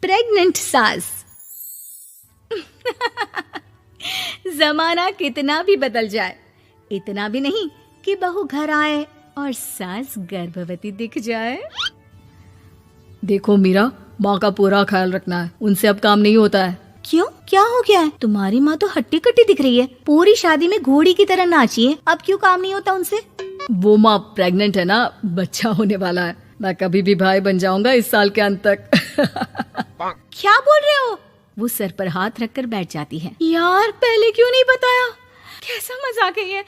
Pregnant सास। जमाना कितना भी बदल जाए, इतना भी नहीं कि बहू घर आए और सास गर्भवती दिख जाए। देखो मीरा, माँ का पूरा ख्याल रखना है, उनसे अब काम नहीं होता है। क्यों, क्या हो गया है? तुम्हारी माँ तो हट्टी कट्टी दिख रही है, पूरी शादी में घोड़ी की तरह नाची है, अब क्यों काम नहीं होता उनसे? वो माँ प्रेग्नेंट है ना, बच्चा होने वाला है। मैं कभी भी भाई बन जाऊंगा इस साल के अंत तक। क्या बोल रहे हो? वो सर पर हाथ रखकर बैठ जाती है। यार, पहले क्यों नहीं बताया? कैसा मजाक है ये?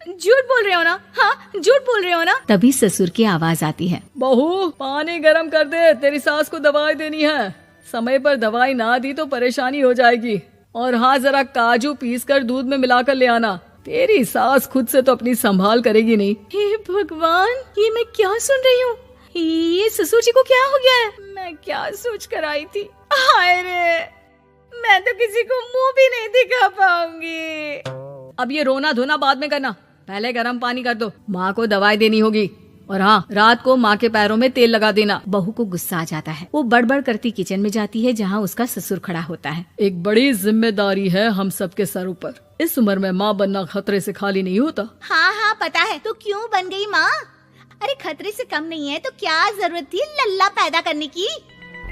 झूठ बोल रहे हो ना? हाँ, झूठ बोल रहे हो ना? तभी ससुर की आवाज आती है। बहू, पानी गरम कर दे, तेरी सास को दवाई देनी है। समय पर दवाई ना दी तो परेशानी हो जाएगी। और हाँ, जरा काजू पीस कर दूध में मिलाकर ले आना। तेरी सास खुद से तो अपनी संभाल करेगी नहीं। हे भगवान, ये मैं क्या सुन रही हूँ? ये ससुर जी को क्या हो गया है? मैं क्या सोच कर आई थी? हाय रे, मैं तो किसी को मुंह भी नहीं दिखा पाऊंगी। अब ये रोना धोना बाद में करना, पहले गर्म पानी कर दो, माँ को दवाई देनी होगी। और हाँ, रात को माँ के पैरों में तेल लगा देना। बहू को गुस्सा आ जाता है, वो बड़बड़ करती किचन में जाती है जहाँ उसका ससुर खड़ा होता है। एक बड़ी जिम्मेदारी है हम सबके सर ऊपर। इस उम्र में माँ बनना खतरे से खाली नहीं होता। हाँ हाँ पता है, तो क्यों बन गई माँ? अरे खतरे से कम नहीं है तो क्या जरूरत थी लल्ला पैदा करने की?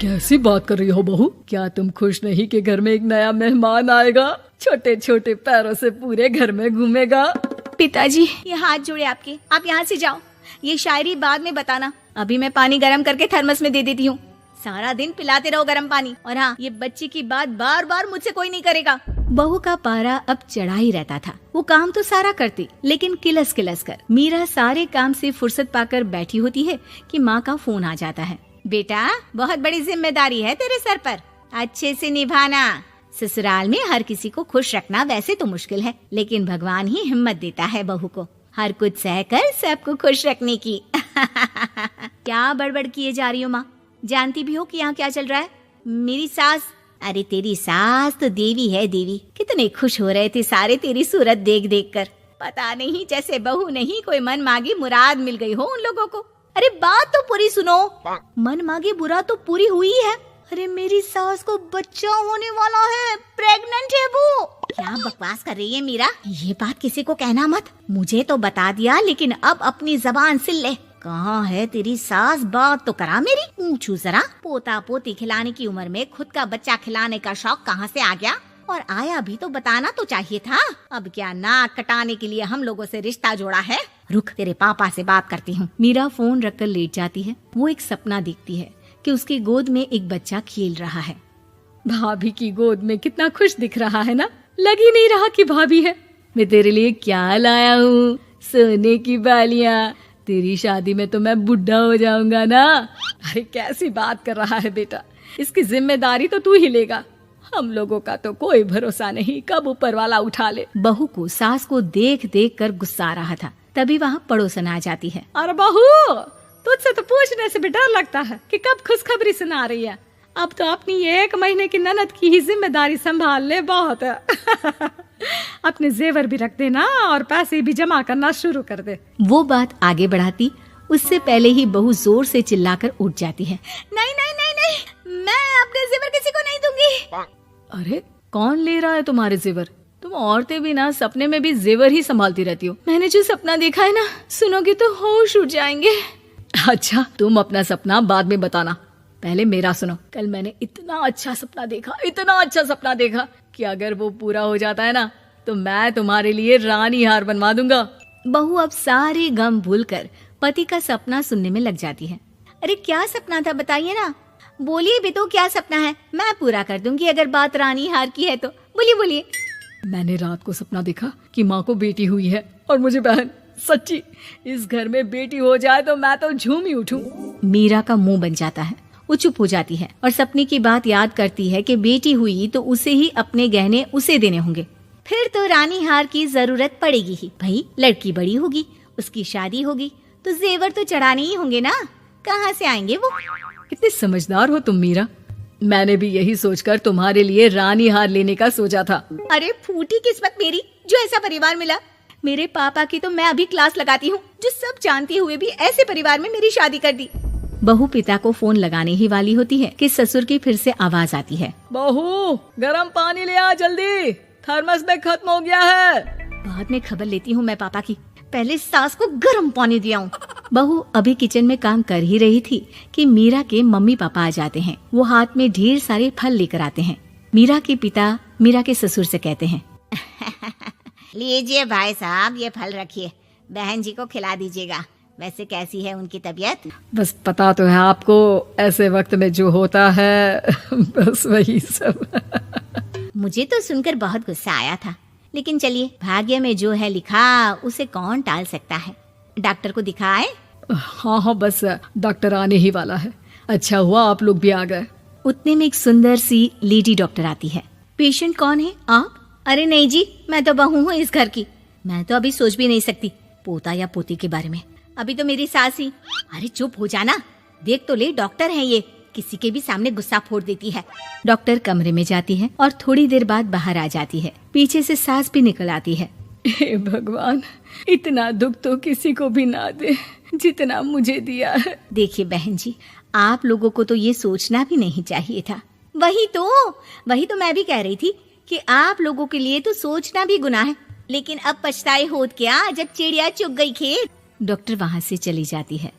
कैसी बात कर रही हो बहू? क्या तुम खुश नहीं कि घर में एक नया मेहमान आएगा, छोटे छोटे पैरों से पूरे घर में घूमेगा? पिताजी, ये हाथ जोड़े आपके, आप यहाँ से जाओ। ये शायरी बाद में बताना, अभी मैं पानी गरम करके थर्मस में दे देती हूँ। सारा दिन पिलाते रहो गरम पानी। और हाँ, ये बच्ची की बात बार बार मुझसे कोई नहीं करेगा। बहू का पारा अब चढ़ा ही रहता था। वो काम तो सारा करती, लेकिन किलस किलस कर। मीरा सारे काम से फुर्सत पाकर बैठी होती है कि माँ का फोन आ जाता है। बेटा, बहुत बड़ी जिम्मेदारी है तेरे सर पर, अच्छे से निभाना। ससुराल में हर किसी को खुश रखना वैसे तो मुश्किल है, लेकिन भगवान ही हिम्मत देता है बहू को हर कुछ सहकर सबको खुश रखने की। क्या बड़बड़ किए जा रही हो माँ? जानती भी हो कि यहाँ क्या चल रहा है? मेरी सास, अरे तेरी सास तो देवी है देवी। कितने खुश हो रहे थे सारे तेरी सूरत देख देख कर। पता नहीं जैसे बहू नहीं कोई मन मांगी मुराद मिल गई हो उन लोगों को। अरे बात तो पूरी सुनो। मन मांगी बुरा तो पूरी हुई है। अरे मेरी सास को बच्चा होने वाला है, प्रेग्नेंट है वो। क्या बकवास कर रही है मीरा? ये बात किसी को कहना मत। मुझे तो बता दिया, लेकिन अब अपनी जबान सिल ले। कहाँ है तेरी सास? बात तो करा मेरी। पूछू जरा, पोता पोती खिलाने की उम्र में खुद का बच्चा खिलाने का शौक कहाँ से आ गया? और आया भी तो बताना तो चाहिए था। अब क्या नाक कटाने के लिए हम लोगों से रिश्ता जोड़ा है? रुक, तेरे पापा से बात करती हूँ। मीरा फोन रखकर लेट जाती है। वो एक सपना देखती है कि उसकी गोद में एक बच्चा खेल रहा है। भाभी की गोद में कितना खुश दिख रहा है ना, लग ही नहीं रहा कि भाभी है। मैं तेरे लिए क्या लाया हूँ, सोने की बालियाँ। तेरी शादी में तो मैं बुढ़ा हो जाऊंगा ना। अरे कैसी बात कर रहा है बेटा, इसकी जिम्मेदारी तो तू ही लेगा। हम लोगों का तो कोई भरोसा नहीं, कब ऊपर वाला उठा ले। बहू को सास को देख देख कर गुस्सा आ रहा था। तभी वहाँ पड़ोसन आ जाती है। अरे बहू, तुझसे तो पूछने से भी डर लगता है कि कब खुशखबरी सुना रही है। अब तो अपनी 1 महीने की ननद की ही जिम्मेदारी संभाल ले, बहुत है। अपने जेवर भी रख देना और पैसे भी जमा करना शुरू कर दे। वो बात आगे बढ़ाती उससे पहले ही बहू जोर से चिल्लाकर उठ जाती है। नहीं नहीं नहीं नहीं, मैं अपने जेवर किसी को नहीं दूंगी। अरे कौन ले रहा है तुम्हारे जेवर? तुम औरतें भी ना सपने में भी जेवर ही संभालती रहती हो। मैंने जो सपना देखा है ना, सुनोगे तो होश उड़ जाएंगे। अच्छा, तुम अपना सपना बाद में बताना, पहले मेरा सुनो। कल मैंने इतना अच्छा सपना देखा, इतना अच्छा सपना देखा कि अगर वो पूरा हो जाता है ना तो मैं तुम्हारे लिए रानी हार बनवा दूंगा। बहू अब सारे गम भूलकर पति का सपना सुनने में लग जाती है। अरे क्या सपना था, बताइए ना। बोलिए भी तो, क्या सपना है? मैं पूरा कर दूंगी अगर बात रानी हार की है तो। बोलिए बोलिए। मैंने रात को सपना देखा कि माँ को बेटी हुई है और मुझे बहन। सच्ची, इस घर में बेटी हो जाए तो मैं तो झूम ही उठूं। मीरा का मुंह बन जाता है। वो चुप हो जाती है और सपने की बात याद करती है कि बेटी हुई तो उसे ही अपने गहने उसे देने होंगे। फिर तो रानी हार की जरूरत पड़ेगी ही। भाई लड़की बड़ी होगी, उसकी शादी होगी तो जेवर तो चढ़ाने ही होंगे ना, कहाँ से आएंगे वो? कितने समझदार हो तुम मीरा। मैंने भी यही सोचकर तुम्हारे लिए रानी हार लेने का सोचा था। अरे फूटी किस्मत मेरी जो ऐसा परिवार मिला। मेरे पापा की तो मैं अभी क्लास लगाती हूँ, जो सब जानते हुए भी ऐसे परिवार में मेरी शादी कर दी। बहू पिता को फोन लगाने ही वाली होती है कि ससुर की फिर से आवाज आती है। बहू गरम पानी ले आ जल्दी, थर्मस में खत्म हो गया है। बाद में खबर लेती हूँ मैं पापा की, पहले सास को गर्म पानी दिया हूँ। बहू अभी किचन में काम कर ही रही थी कि मीरा के मम्मी पापा आ जाते हैं। वो हाथ में ढेर सारे फल लेकर आते हैं। मीरा के पिता मीरा के ससुर से कहते हैं, लीजिए भाई साहब, ये फल रखिए, बहन जी को खिला दीजिएगा। वैसे कैसी है उनकी तबीयत? बस पता तो है आपको, ऐसे वक्त में जो होता है बस वही सब। मुझे तो सुनकर बहुत गुस्सा आया था, लेकिन चलिए, भाग्य में जो है लिखा उसे कौन टाल सकता है। डॉक्टर को दिखाए? हाँ, बस डॉक्टर आने ही वाला है। अच्छा हुआ आप लोग भी आ गए। उतने में एक सुंदर सी लेडी डॉक्टर आती है। पेशेंट कौन है आप? अरे नहीं जी, मैं तो बहू हूँ इस घर की। मैं तो अभी सोच भी नहीं सकती पोता या पोती के बारे में। अभी तो मेरी सास ही। अरे चुप हो जाना, देख तो ले, डॉक्टर है ये, किसी के भी सामने गुस्सा फोड़ देती है। डॉक्टर कमरे में जाती है और थोड़ी देर बाद बाहर आ जाती है। पीछे से सास भी निकल आती है। हे भगवान, इतना दुख तो किसी को भी ना दे जितना मुझे दिया है। देखिए बहन जी, आप लोगों को तो ये सोचना भी नहीं चाहिए था। वही तो मैं भी कह रही थी कि आप लोगों के लिए तो सोचना भी गुनाह है, लेकिन अब पछताए होत क्या जब चिड़िया चुग गई खेत। डॉक्टर वहाँ से चली जाती है।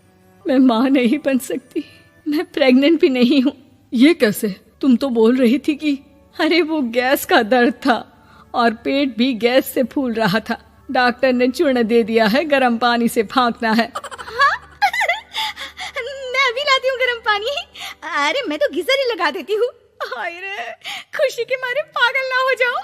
मैं माँ नहीं बन सकती, मैं प्रेग्नेंट भी नहीं हूँ। ये कैसे? तुम तो बोल रही थी कि अरे वो गैस का दर्द था और पेट भी गैस से फूल रहा था। डॉक्टर ने चूर्ण दे दिया है, गर्म पानी से फाँकना है। हाँ? मैं अभी लाती हूँ गर्म पानी। अरे मैं तो गीजर ही लगा देती हूँ। हाय रे, खुशी के मारे पागल ना हो जाओ।